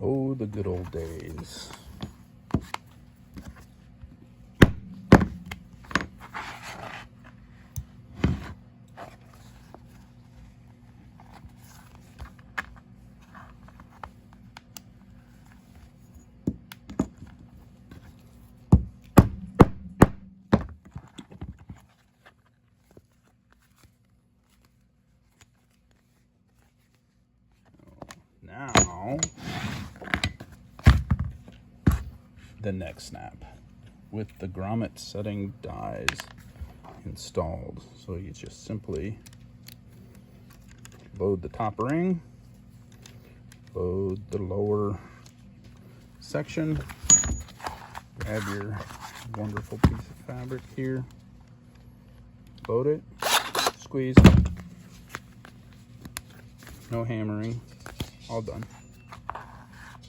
Oh, the good old days. Now, the neck snap with the grommet setting dies installed. So you just simply load the top ring, load the lower section, grab your wonderful piece of fabric here, load it, squeeze, no hammering, all done.